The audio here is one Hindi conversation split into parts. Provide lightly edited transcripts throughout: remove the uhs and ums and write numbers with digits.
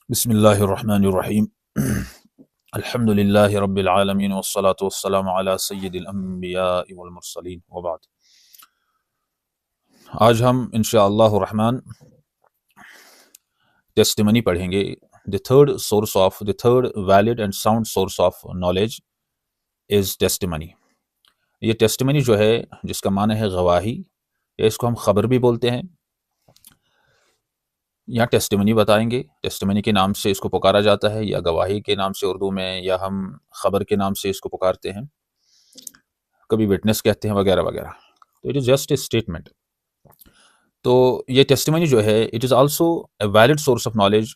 बिस्मिल्लाहिर्रहमानिर्रहीम। अल्हम्दुलिल्लाहि रब्बिल आलमीन वस्सलातु वस्सलामु अला सय्यिदिल अंबियाइ वल मुरसलीन व बाद। आज हम इंशाअल्लाहु रहमान टेस्टिमनी पढ़ेंगे। The third valid and sound source of knowledge is testimony. ये टेस्टिमनी जो है, जिसका माना है गवाही, या इसको हम खबर भी बोलते हैं। यहाँ टेस्टिमनी बताएंगे। टेस्टिमनी के नाम से इसको पुकारा जाता है, या गवाही के नाम से उर्दू में, या हम खबर के नाम से इसको पुकारते हैं, कभी विटनेस कहते हैं, वगैरह वगैरह। तो it is just a statement. तो ये टेस्टिमनी जो है, it is also a valid source of knowledge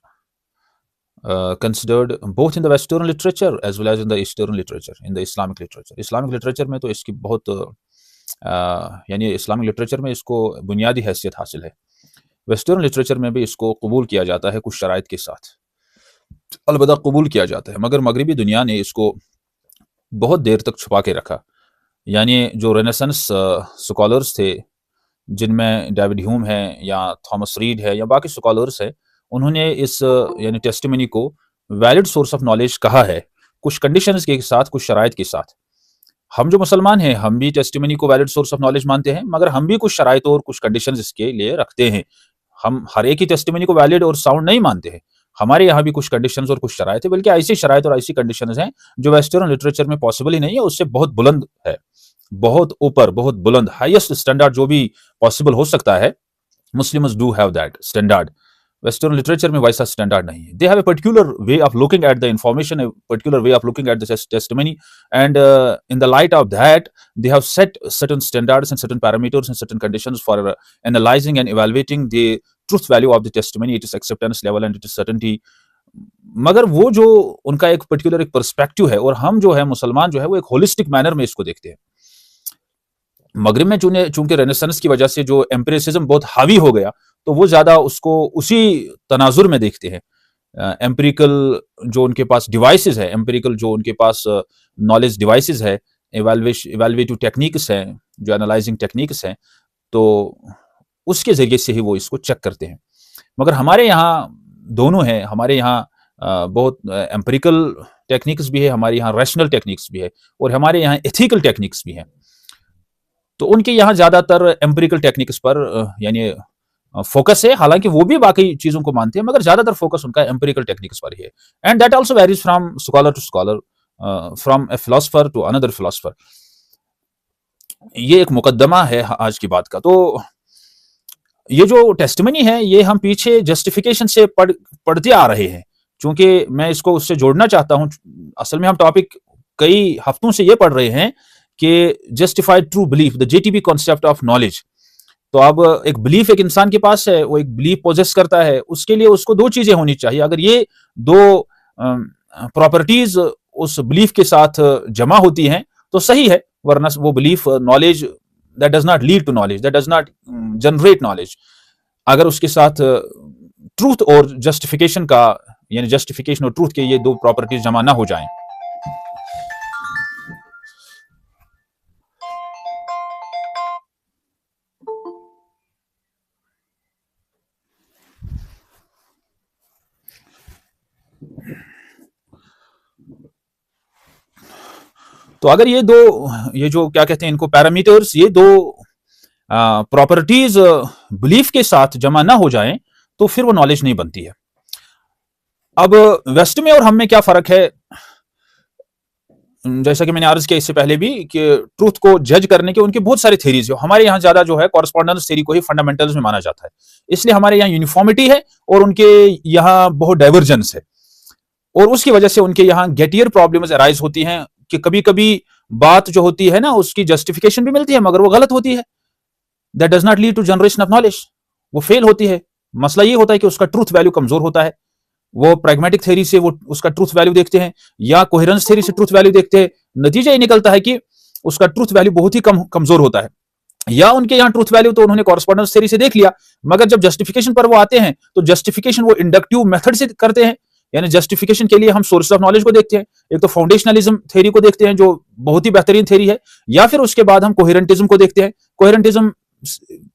considered both in the western literature as well as in the eastern literature, in the Islamic literature. Islamic literature में तो इसकी बहुत यानी इस्लामिक लिटरेचर में इसको बुनियादी हैसियत हासिल है। वेस्टर्न लिटरेचर में भी इसको कबूल किया जाता है कुछ शराइत के साथ, अलबत्ता कबूल किया जाता है, मगर मगरबी दुनिया ने इसको बहुत देर तक छुपा के रखा। यानी जो रेनेसेंस स्कॉलर्स थे, जिनमें डेविड ह्यूम है या थॉमस रीड है या बाकी स्कॉलर्स है, उन्होंने इस यानी टेस्टिमनी को वैलिड सोर्स ऑफ नॉलेज कहा है, कुछ कंडीशंस के साथ, कुछ शराइत के साथ। हम जो मुसलमान हैं, हम भी टेस्टिमनी को वैलिड सोर्स ऑफ नॉलेज मानते हैं, मगर हम भी कुछ शराइत और कुछ कंडीशंस इसके लिए रखते हैं। हम हर एक ही टेस्टिमनी को वैलिड और साउंड नहीं मानते हैं। हमारे यहाँ भी कुछ कंडीशंस और कुछ शराइत है, बल्कि ऐसी शराइत और ऐसी कंडीशंस हैं जो वेस्टर्न लिटरेचर में पॉसिबल ही नहीं है, उससे बहुत बुलंद है, बहुत ऊपर, बहुत बुलंद, हाईएस्ट स्टैंडर्ड जो भी पॉसिबल हो सकता है। Muslims do have that standard. Western literature में वैसा स्टैंडर्ड नहीं है। They have a particular way of looking at the information, a particular way of looking at the testimony, and in the light of that they have set certain standards and certain parameters and certain conditions for analyzing and evaluating the truth value of the testimony, its acceptance level and its certainty। मगर वो जो उनका एक पर्टिकुलर एक पर्सपेक्टिव है, और हम जो है मुसलमान जो है वो एक होलिस्टिक मैनर में इसको देखते हैं। मगरिब में चूंकि रेनेसेंस की वजह से जो एम्पिरिसिज्म बहुत हावी हो गया, तो वो ज्यादा उसको उसी तनाजुर में देखते हैं। एम्पिरिकल जो उनके पास डिवाइसेस है, एम्पिरिकल जो उनके पास नॉलेज डिवाइसेस है, इवेलुएटिव टेक्निक्स हैं, जो एनालाइजिंग टेक्निक्स हैं, तो उसके जरिए से ही वो इसको चेक करते हैं। मगर हमारे यहाँ दोनों हैं। हमारे यहाँ बहुत एम्पिरिकल टेक्निक्स भी है, हमारे यहाँ रैशनल टेक्निक्स भी है, और हमारे यहाँ एथिकल टेक्निक्स भी हैं। तो उनके यहाँ ज्यादातर एम्पिरिकल टेक्निक्स पर यानी फोकस है, हालांकि वो भी बाकी चीजों को मानते हैं, मगर ज्यादातर फोकस उनका एम्पिरिकल टेक्निक्स पर ही है। And that also varies from scholar to scholar, from a philosopher to another philosopher. ये एक मुकदमा है आज की बात का। तो ये जो टेस्टिमनी है, ये हम पीछे जस्टिफिकेशन से पढ़ते आ रहे हैं, क्योंकि मैं इसको उससे जोड़ना चाहता हूं। असल में हम टॉपिक कई हफ्तों से ये पढ़ रहे हैं कि justified true belief, the JTB concept of knowledge. तो अब एक बिलीफ एक इंसान के पास है, वो एक बिलीफ पोजेस करता है, उसके लिए उसको दो चीजें होनी चाहिए। अगर ये दो प्रॉपर्टीज उस बिलीफ के साथ जमा होती हैं तो सही है, वरना वो belief knowledge that does not lead to knowledge, that does not generate knowledge. अगर उसके साथ ट्रूथ और जस्टिफिकेशन का, यानी जस्टिफिकेशन और ट्रूथ के ये दो प्रॉपर्टीज जमा ना हो जाएं, तो अगर ये जो क्या कहते हैं इनको पैरामीटर्स, ये दो प्रॉपर्टीज बिलीफ के साथ जमा ना हो जाएं, तो फिर वो नॉलेज नहीं बनती है। अब वेस्ट में और हम में क्या फर्क है, जैसा कि मैंने अर्ज किया इससे पहले भी, कि ट्रूथ को जज करने के उनके बहुत सारे थ्योरीज है। हमारे यहाँ ज्यादा जो है कॉरस्पॉन्डेंस थ्योरी को ही फंडामेंटल्स में माना जाता है, इसलिए हमारे यहाँ यूनिफॉर्मिटी है और उनके यहाँ बहुत डाइवर्जेंस है, और उसकी वजह से उनके यहाँ गेटियर प्रॉब्लम्स अराइज होती हैं कि कभी कभी बात जो होती है ना, उसकी जस्टिफिकेशन भी मिलती है, मगर वो गलत होती है। That does not lead to generation of knowledge, वो फेल होती है। मसला ये होता है कि उसका ट्रूथ वैल्यू कमजोर होता है। वो प्रैग्मेटिक थ्योरी से वो उसका ट्रूथ वैल्यू देखते हैं, या कोहेरेंस थ्योरी से ट्रूथ वैल्यू देखते हैं, नतीजा ये निकलता है कि उसका ट्रूथ वैल्यू बहुत ही कमजोर होता है। या उनके यहाँ ट्रूथ वैल्यू तो उन्होंने कॉरस्पॉन्डेंस थ्योरी से देख लिया, मगर जब जस्टिफिकेशन पर वो आते हैं तो जस्टिफिकेशन वो इंडक्टिव मेथड से करते हैं। यानी जस्टिफिकेशन के लिए हम सोर्स ऑफ नॉलेज को देखते हैं, एक तो फाउंडेशनलिज्म थ्योरी को देखते हैं जो बहुत ही बेहतरीन थ्योरी है, या फिर उसके बाद हम कोहेरेंटिज्म को देखते हैं। कोहेरेंटिज्म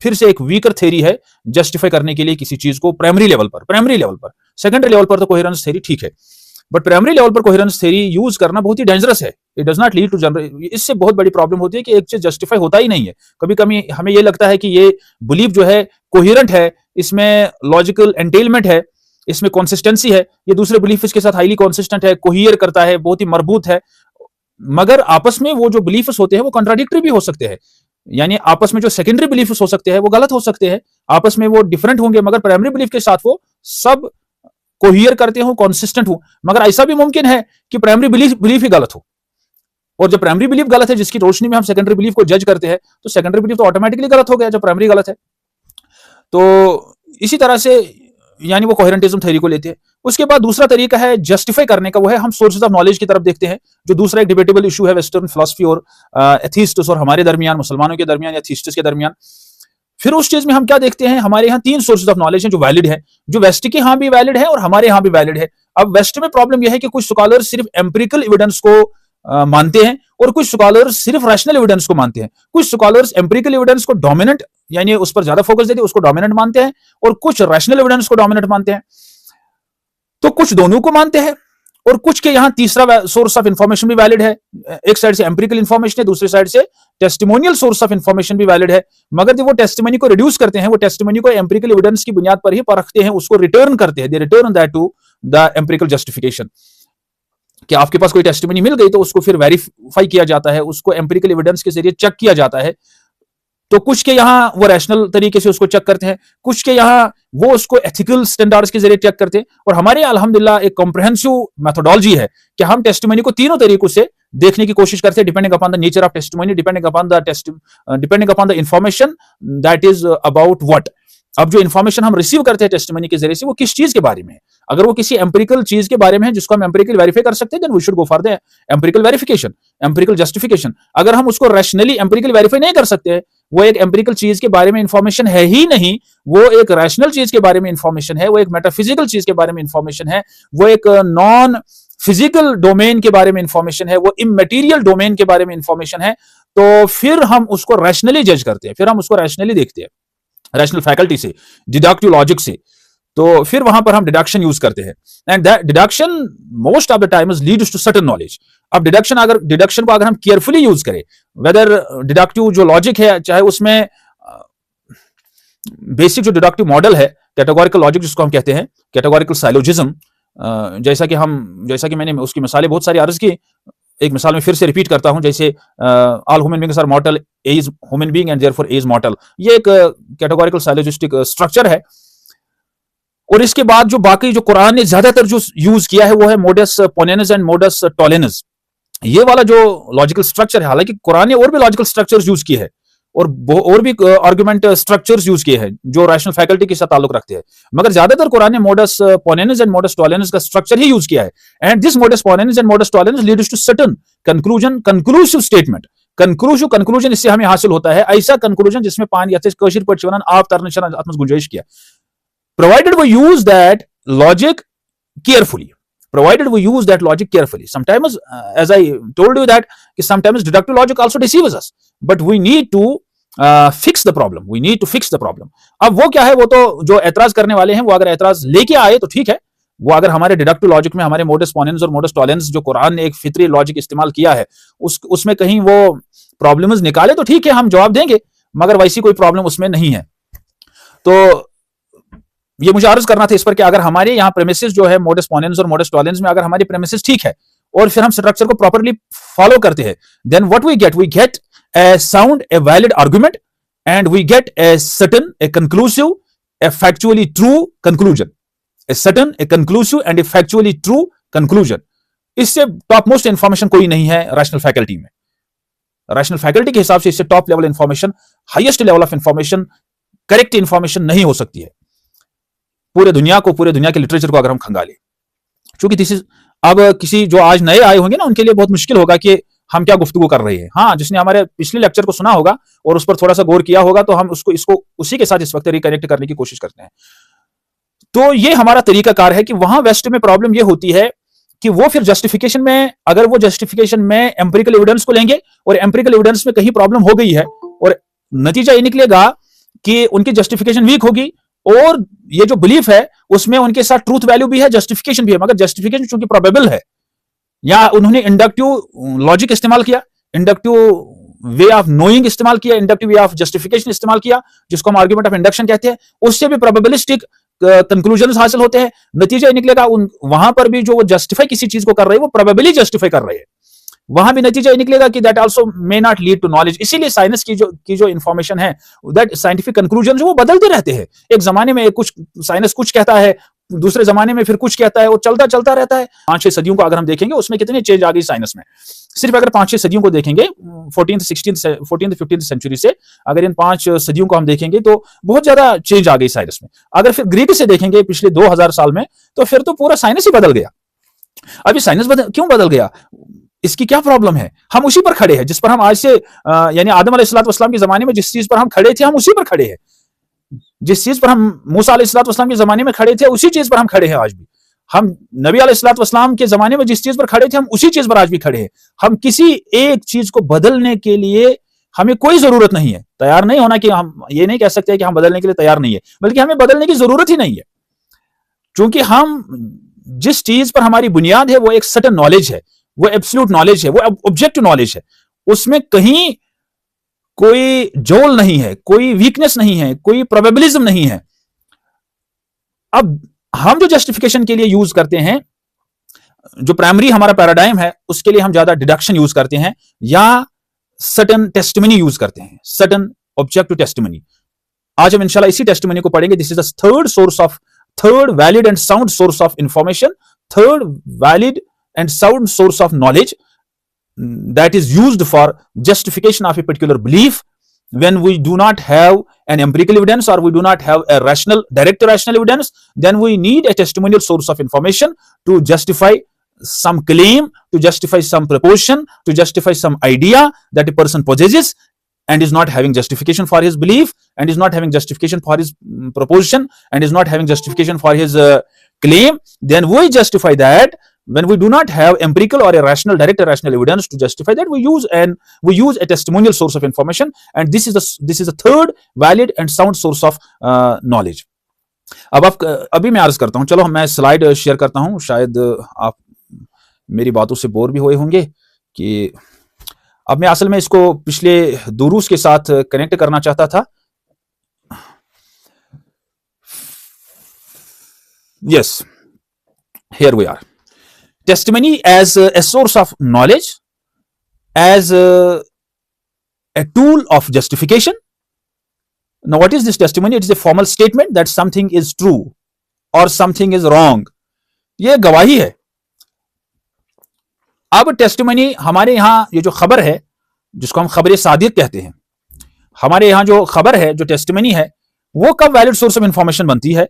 फिर से एक वीकर थ्योरी है जस्टिफाई करने के लिए किसी चीज को प्राइमरी लेवल पर। सेकेंडरी लेवल पर तो कोहेरेंस थ्योरी ठीक है, बट प्राइमरी लेवल पर कोहेरेंस थ्योरी यूज करना बहुत ही डेंजरस है। It does not lead to general, इससे बहुत बड़ी प्रॉब्लम होती है कि एक चीज जस्टिफाई होता ही नहीं है। कभी कभी हमें ये लगता है कि ये बिलीफ जो है कोहेरेंट है, इसमें लॉजिकल एंटेलमेंट है, इसमें कंसिस्टेंसी है, ये दूसरे बिलीफ के साथ हाईली कंसिस्टेंट है, कोहियर करता है, बहुत ही मरबूत है, मगर आपस में वो जो बिलीफ्स होते हैं वो कॉन्ट्राडिक्टरी भी हो सकते हैं। यानी आपस में जो सेकेंडरी बिलीफ्स हो सकते हैं वो गलत हो सकते हैं, आपस में वो डिफरेंट होंगे, मगर प्राइमरी बिलीफ के साथ वो सब कोहियर करते हो, कंसिस्टेंट हो। मगर ऐसा भी मुमकिन है कि प्राइमरी बिलीफ ही गलत हो, और जब प्राइमरी बिलीफ गलत है जिसकी रोशनी में हम सेकेंडरी बिलीफ को जज करते हैं, तो सेकेंडरी बिलीफ तो ऑटोमेटिकली गलत हो गया जब प्राइमरी गलत है। तो इसी तरह से यानी वो कोहेरेंटिज्म थ्योरी को लेते हैं। उसके बाद दूसरा तरीका है जस्टिफाई करने का, वो है हम सोर्सेज ऑफ नॉलेज की तरफ देखते हैं, जो दूसरा एक डिबेटेबल इशू है वेस्टर्न फिलॉसफी और एथिस्ट्स और हमारे दरमियान, मुसलमानों के दरमियान या एथिस्ट्स के दरमियान। फिर उस चीज में हम क्या देखते हैं, हमारे यहाँ 3 सोर्सेज ऑफ नॉलेज हैं जो वैलिड है, जो वेस्ट के यहाँ भी वैलिड है और हमारे यहाँ भी वैलिड है। अब वेस्ट में प्रॉब्लम यह है कि कुछ स्कॉलर सिर्फ एम्पिरिकल एविडेंस को मानते हैं और कुछ स्कॉलर्स सिर्फ रैशनल एविडेंस को मानते हैं। कुछ स्कॉलर्स एम्पिरिकल एविडेंस को डोमिनेंट, यानी उस पर ज्यादा फोकस देते हैं, उसको डोमिनेंट मानते हैं, और कुछ रैशनल एविडेंस को डोमिनेंट मानते हैं। तो कुछ दोनों को मानते हैं, और कुछ के यहां तीसरा सोर्स ऑफ इंफॉर्मेशन भी वैलिड है। एक साइड से एम्पिरिकल इंफॉर्मेशन है, दूसरी साइड से टेस्टिमोनियल सोर्स ऑफ इंफॉर्मेशन भी वैलिड है। मगर जब वो टेस्टिमोनी को रिड्यूस करते हैं, वो टेस्टिमोनी को एम्पिरिकल एविडेंस की बुनियाद पर ही परखते हैं, उसको रिटर्न करते हैं, they return that to the empirical justification. कि आपके पास कोई टेस्टिमोनी मिल गई तो उसको फिर वेरीफाई किया जाता है, उसको एम्पिरिकल एविडेंस के जरिए चेक किया जाता है। तो कुछ के यहां वो रैशनल तरीके से उसको चेक करते हैं, कुछ के यहां वो उसको एथिकल स्टैंडर्ड्स के जरिए चेक करते हैं, और हमारे अल्हम्दुलिल्लाह एक कॉम्प्रिहेंसिव मेथोडोलॉजी है कि हम टेस्टिमोनी को तीनों तरीकों से देखने की कोशिश करते हैं, depending upon the nature of testimony, depending upon the information that is about what. अब जो इन्फॉर्मेशन हम रिसीव करते हैं टेस्टिमोनी के जरिए से, वो किस चीज के बारे में है। अगर वो किसी एम्पिरिकल चीज के बारे में है जिसको हम एम्पिरिकल वेरीफाई कर सकते हैं, then we should go for the empirical verification, empirical justification. अगर हम उसको रैशनली एम्पिरिकल वेरीफाई नहीं कर सकते, वो एक एम्पिरिकल चीज के बारे में इंफॉर्मेशन है ही नहीं, वो एक रैशनल चीज के बारे में इंफॉर्मेशन है, वो एक मेटाफिजिकल चीज के बारे में इंफॉर्मेशन है, वो एक नॉन फिजिकल डोमेन के बारे में इंफॉर्मेशन है, वो इमटेरियल डोमेन के बारे में इंफॉर्मेशन है, तो फिर हम उसको रैशनली जज करते हैं, फिर हम उसको रैशनली देखते हैं, रैशनल फैकल्टी से, डिडक्टिव लॉजिक से। तो फिर वहां पर हम डिडक्शन यूज करते हैं, and that deduction most of the time leads to certain knowledge. अब डिडक्शन को अगर हम केयरफुली यूज करें, वेदर डिडक्टिव जो लॉजिक है, चाहे उसमें बेसिक जो डिडक्टिव मॉडल है, कैटेगोरिकल लॉजिक जिसको हम कहते हैं, कैटेगोरिकल साइलोजिज्म, जैसा कि मैंने उसकी मिसालें बहुत सारी अर्ज की, एक मिसाल में फिर से रिपीट करता हूं, जैसे all human beings are mortal, A is human being and therefore A is mortal. ये एक कैटेगोरिकल साइलोजिस्टिक स्ट्रक्चर है। और इसके बाद जो बाकी जो कुरान ने ज्यादातर जो यूज किया है वो है मोडस पोनेनस एंड मोडस टोलेनस। ये वाला जो लॉजिकल स्ट्रक्चर है, हालांकि कुरान ने और भी लॉजिकल स्ट्रक्चर्स यूज किए हैं और भी आर्गुमेंट स्ट्रक्चर्स यूज किए हैं जो रैशनल फैकल्टी के साथ ताल्लुक रखते हैं, मगर ज्यादातर कुरान ने modus ponens and modus tollens का स्ट्रक्चर ही यूज किया है। And this modus ponens and modus tollens leads to certain conclusive statement. Conclusion इससे हमें हासिल होता है, ऐसा कंक्लूजन जिसमें पानी या कशीर पर चवनन आप तरन आत्मस गुंजाइश किया, provided we use that logic carefully, sometimes as I told you that sometimes deductive logic also deceives us, but we need to fix the problem. अब वो क्या है, वो तो जो एतराज करने वाले हैं वो अगर एतराज लेके आए तो ठीक है, वो अगर हमारे डिडक्टिव लॉजिक में हमारे मोडस पोनेंस और मोडस टोलेंस जो कुरान ने एक फितरी लॉजिक इस्तेमाल किया है उसमें कहीं वो प्रॉब्लम्स निकाले तो ठीक है, हम जवाब देंगे, मगर वैसी कोई प्रॉब्लम उसमें नहीं है। तो ये मुझे अर्ज करना था इस पर कि अगर हमारे यहाँ प्रेमिसेस जो है मोडस पोनेंस और मोडस टोलेंस में अगर हमारी प्रेमिसेस ठीक है और फिर हम स्ट्रक्चर को प्रॉपर्ली फॉलो करते हैं, then what we get a sound, a valid argument, and we get a certain, a conclusive, a factually true conclusion, a certain, a conclusive and a factually true conclusion. इससे टॉप मोस्ट इंफॉर्मेशन कोई नहीं है रैशनल फैकल्टी में। रैशनल फैकल्टी के हिसाब से इससे top level information, highest level of information, correct information नहीं हो सकती है पूरे दुनिया के लिटरेचर को अगर हम खंगाले। क्योंकि दिस इज, अब किसी जो आज नए आए होंगे ना, उनके लिए बहुत मुश्किल होगा कि हम क्या गुफ्तगू कर रहे हैं। हाँ, जिसने हमारे पिछले लेक्चर को सुना होगा और उस पर थोड़ा सा गौर किया होगा, तो हम इसको उसी के साथ इस वक्त रिकनेक्ट करने की कोशिश करते हैं। तो ये हमारा तरीकाकार है कि वहां वेस्ट में प्रॉब्लम ये होती है कि वो फिर जस्टिफिकेशन में, अगर वो जस्टिफिकेशन में एम्पिरिकल एविडेंस को लेंगे और एम्पिरिकल एविडेंस में कहीं प्रॉब्लम हो गई है और नतीजा ये निकलेगा कि उनकी जस्टिफिकेशन वीक होगी और ये जो बिलीफ है उसमें उनके साथ ट्रूथ वैल्यू भी है, जस्टिफिकेशन भी है, मगर जस्टिफिकेशन चूंकि प्रोबेबल है, या उन्होंने इंडक्टिव लॉजिक इस्तेमाल किया, इंडक्टिव वे ऑफ नोइंग इस्तेमाल किया, इंडक्टिव वे ऑफ जस्टिफिकेशन इस्तेमाल किया, जिसको हम आर्ग्यूमेंट ऑफ इंडक्शन कहते हैं, उससे भी प्रोबेबिलिस्टिक कंक्लूजन हासिल होते हैं। नतीजा निकलेगा वहां पर भी जो वो जस्टिफाई किसी चीज को कर रहे हैं वो प्रोबेबली जस्टिफाई कर रहे हैं, वहां भी नतीजा निकलेगा कि that also may not lead to knowledge. इसीलिए साइंस की जो इंफॉर्मेशन है, दैट साइंटिफिक कंक्लूजन वो बदलते रहते हैं। एक जमाने में कुछ साइंस कुछ कहता है, दूसरे जमाने में फिर कुछ कहता है, वो चलता रहता है। 5-6 सदियों को अगर हम देखेंगे उसमें कितनी चेंज आ गई साइंस में। सिर्फ अगर 5-6 सदियों को देखेंगे, 14th-15th सेंचुरी से अगर इन 5 सदियों को हम देखेंगे तो बहुत ज्यादा चेंज आ गई साइंस में। अगर फिर ग्रीक से देखेंगे पिछले 2000 साल में, तो फिर तो पूरा साइंस ही बदल गया। अभी साइंस क्यों बदल गया, इसकी क्या प्रॉब्लम है? हम उसी पर खड़े हैं जिस पर हम आज से यानी आदम अलैहिस्सलाम के जमाने में जिस चीज पर हम खड़े थे, हम उसी पर खड़े हैं। जिस चीज पर हम मूसा अलैहिस्सलाम के जमाने में खड़े थे, उसी चीज पर हम खड़े हैं आज भी। हम नबी अलैहिस्सलाम के जमाने में जिस चीज पर खड़े थे, हम उसी चीज पर आज भी खड़े हैं। हम किसी एक चीज को बदलने के लिए हमें कोई जरूरत नहीं है। तैयार नहीं होना कि हम ये नहीं कह सकते कि हम बदलने के लिए तैयार नहीं है, बल्कि हमें बदलने की जरूरत ही नहीं है, क्योंकि हम जिस चीज पर हमारी बुनियाद है वो एक सर्टेन नॉलेज है, वो एब्सोल्यूट नॉलेज है, वो ऑब्जेक्टिव नॉलेज है। उसमें कहीं कोई जोल नहीं है, कोई वीकनेस नहीं है, कोई प्रोबेबिलिज्म नहीं है। अब हम जो जस्टिफिकेशन के लिए यूज करते हैं, जो प्राइमरी हमारा पैराडाइम है, उसके लिए हम ज्यादा डिडक्शन यूज करते हैं या सर्टेन टेस्टिमनी यूज करते हैं, सर्टेन ऑब्जेक्टिव टेस्टिमनी। आज हम इंशाल्लाह इसी टेस्टिमनी को पढ़ेंगे। This is the third valid and sound source of information, third valid and sound source of knowledge that is used for justification of a particular belief when we do not have an empirical evidence or we do not have a direct rational evidence. Then we need a testimonial source of information to justify some claim, to justify some proposition, to justify some idea that a person possesses and is not having justification for his belief, and is not having justification for his proposition, and is not having justification for his claim. Then we justify that. When we do not have empirical or a direct rational evidence to justify that, we use a testimonial source of information, and this is the third valid and sound source of knowledge. अभी मैं अर्ज करता हूं, चलो मैं स्लाइड शेयर करता हूं, शायद आप मेरी बातों से बोर भी हुए होंगे कि अब मैं असल में इसको पिछले दुरूस के साथ कनेक्ट करना चाहता था। Yes, here we are. Testimony as a source of knowledge, as a tool of justification. Now, what is this testimony? It is a formal statement that something is true or something is wrong. ये गवाही है। अब टेस्टिमनी हमारे यहां ये जो खबर है, जिसको हम खबर सादिक कहते हैं, हमारे यहां जो खबर है, जो टेस्टिमनी है, वो कब वैलिड सोर्स ऑफ इंफॉर्मेशन बनती है?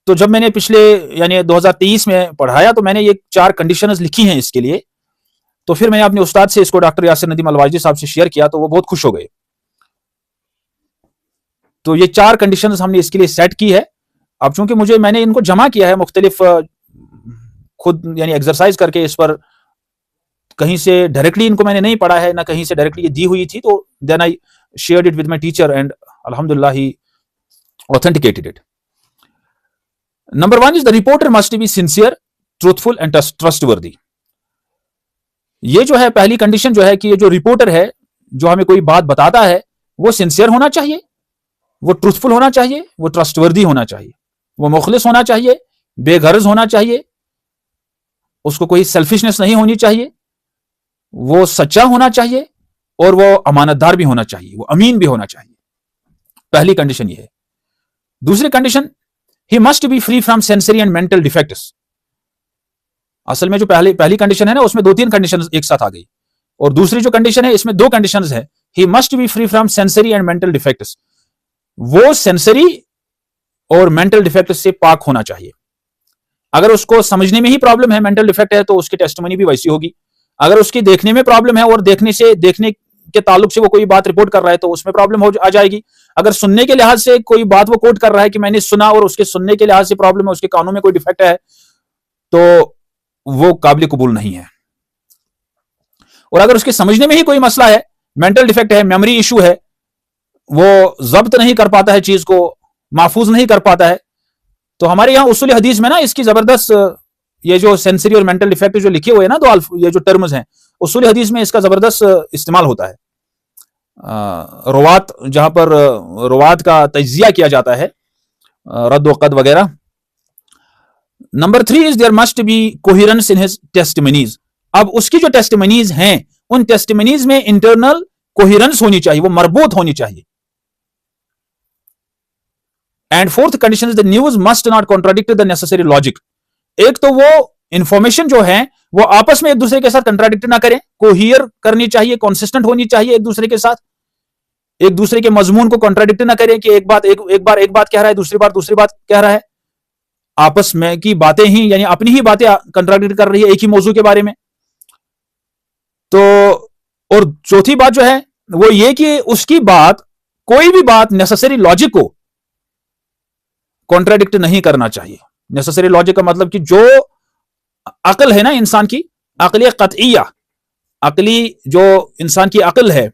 तो जब मैंने पिछले यानी 2023 में पढ़ाया तो मैंने ये 4 कंडीशंस लिखी हैं इसके लिए। तो फिर मैंने अपने उस्ताद से इसको डॉक्टर यासिर नदीम अलवाजी साहब से शेयर किया, तो वो बहुत खुश हो गए। तो ये 4 कंडीशंस हमने इसके लिए सेट की है। अब चूंकि मैंने इनको जमा किया है मुख्तलिफ खुद यानी एक्सरसाइज करके, इस पर कहीं से डायरेक्टली इनको मैंने नहीं पढ़ा है, ना कहीं से डायरेक्टली ये दी हुई थी। तो then I shared it with my teacher and अल्हम्दुलिल्लाह he authenticated it. Number 1 is the reporter must be sincere, truthful and trustworthy. ये जो है पहली कंडीशन जो है कि ये जो रिपोर्टर है, जो हमें कोई बात बताता है, वो सिंसियर होना चाहिए, वो ट्रूथफुल होना चाहिए, वो ट्रस्टवर्दी होना चाहिए, वो मुखलिस होना चाहिए, बेगर्ज होना चाहिए, उसको कोई सेल्फिशनेस नहीं होनी चाहिए, वो सच्चा होना चाहिए और वो अमानतदार भी होना चाहिए, वो अमीन भी होना चाहिए। पहली कंडीशन ये है। दूसरी condition, he must be free from sensory and mental defects. असल में जो पहली कंडीशन है ना, उसमें 2-3 कंडीशन एक साथ आ गई, और दूसरी जो कंडीशन है इसमें 2 कंडीशंस है। he must be free from sensory and mental defects. वो सेंसरी और मेंटल डिफेक्ट से पाक होना चाहिए। अगर उसको समझने में ही प्रॉब्लम है, मेंटल डिफेक्ट है, तो उसकी टेस्टिमनी भी वैसी होगी। अगर उसकी देखने में प्रॉब्लम है और देखने के ताल्लुक से वो कोई बात रिपोर्ट कर रहा है, तो उसमें प्रॉब्लम आ जाएगी। अगर सुनने के लिहाज से कोई बात वो कोट कर रहा है कि मैंने सुना और उसके सुनने के लिहाज से प्रॉब्लम है, उसके कानों में कोई डिफेक्ट है, तो वो काबिल कबूल नहीं है। और अगर उसके समझने में ही कोई मसला है, मेंटल डिफेक्ट है, मेमोरी इशू है, वो जब्त नहीं कर पाता है चीज को, महफूज नहीं कर पाता है। तो हमारे यहाँ उसूल हदीस में ना इसकी जबरदस्त ये जो सेंसरी और मेंटल डिफेक्ट जो लिखे हुए हैं ना, तो ये जो टर्म्स हैं उसूल हदीस में इसका जबरदस्त इस्तेमाल होता है। रुवात, जहां पर रुवात का तज्जिया किया जाता है, रद्द व कद वगैरह। Number 3 is there must be coherence in his testimonies. अब उसकी जो टेस्टिमनीज हैं उन टेस्टिमनीज में इंटरनल कोहेरेंस होनी चाहिए, वो मरबूत होनी चाहिए। And fourth condition is the news must not contradict the necessary logic. एक तो वो इंफॉर्मेशन जो है वो आपस में एक दूसरे के साथ कंट्राडिक्ट ना करें, कोहियर करनी चाहिए, कॉन्सिस्टेंट होनी चाहिए एक दूसरे के साथ, एक दूसरे के मजमून को कॉन्ट्राडिक्ट ना करें कि एक बार एक बात कह रहा है, दूसरी बात कह रहा है। आपस में की बातें ही यानी अपनी ही बातें कंट्राडिक्ट कर रही है एक ही मौजू के बारे में। तो और चौथी बात जो है वो ये कि उसकी बात, कोई भी बात नेसेसरी लॉजिक को कॉन्ट्राडिक्ट नहीं करना चाहिए। नेसेसरी लॉजिक का मतलब कि जो अकल है ना इंसान की, अकली कतईया, अकली जो इंसान की अकल है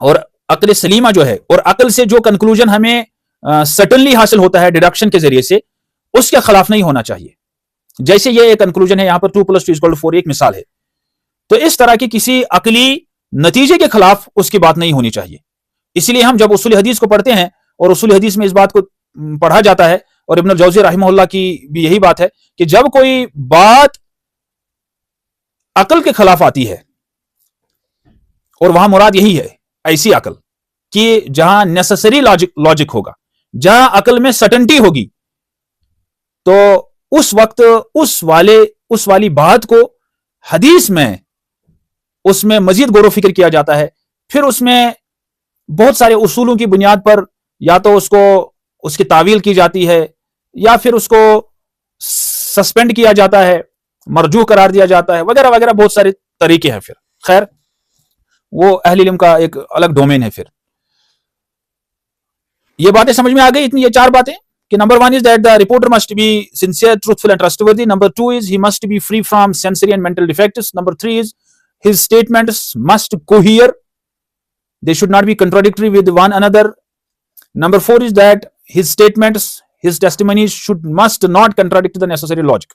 और अकल सलीमा जो है, और अकल से जो कंक्लूजन हमें सटनली हासिल होता है डिडक्शन के जरिए से, उसके खिलाफ नहीं होना चाहिए। जैसे ये एक कंक्लूजन है यहां पर 2 + 2 = 4, एक मिसाल है। तो इस तरह की किसी अकली नतीजे के खिलाफ उसकी बात नहीं होनी चाहिए। इसलिए हम जब उसूल हदीस को पढ़ते हैं और उसूल हदीस में इस बात को पढ़ा जाता है, और इब्न जौजी रहमहुल्लाह की भी यही बात है कि जब कोई बात अकल के खिलाफ आती है, और वहां मुराद यही है ऐसी अकल कि जहां नेसेसरी लॉजिक होगा, जहां अकल में सर्टेनिटी होगी, तो उस वक्त उस वाली बात को हदीस में उसमें मजीद गौर फिक्र किया जाता है। फिर उसमें बहुत सारे उसूलों की बुनियाद पर या तो उसकी तावील की जाती है, या फिर उसको सस्पेंड किया जाता है, मरजू करार दिया जाता है, वगैरह वगैरह बहुत सारे तरीके हैं। फिर खैर वो अहले इल्म का एक अलग डोमेन है। फिर ये बातें समझ में आ गई, इतनी ये 4 बातें कि number 1 is that the reporter must be sincere, truthful and trustworthy. Number 2 is he must be free from sensory and mental defects. Number 3 is his statements must cohere, they should not be contradictory with one another. Number 4 is that his statements, his testimonies must not contradict the necessary logic.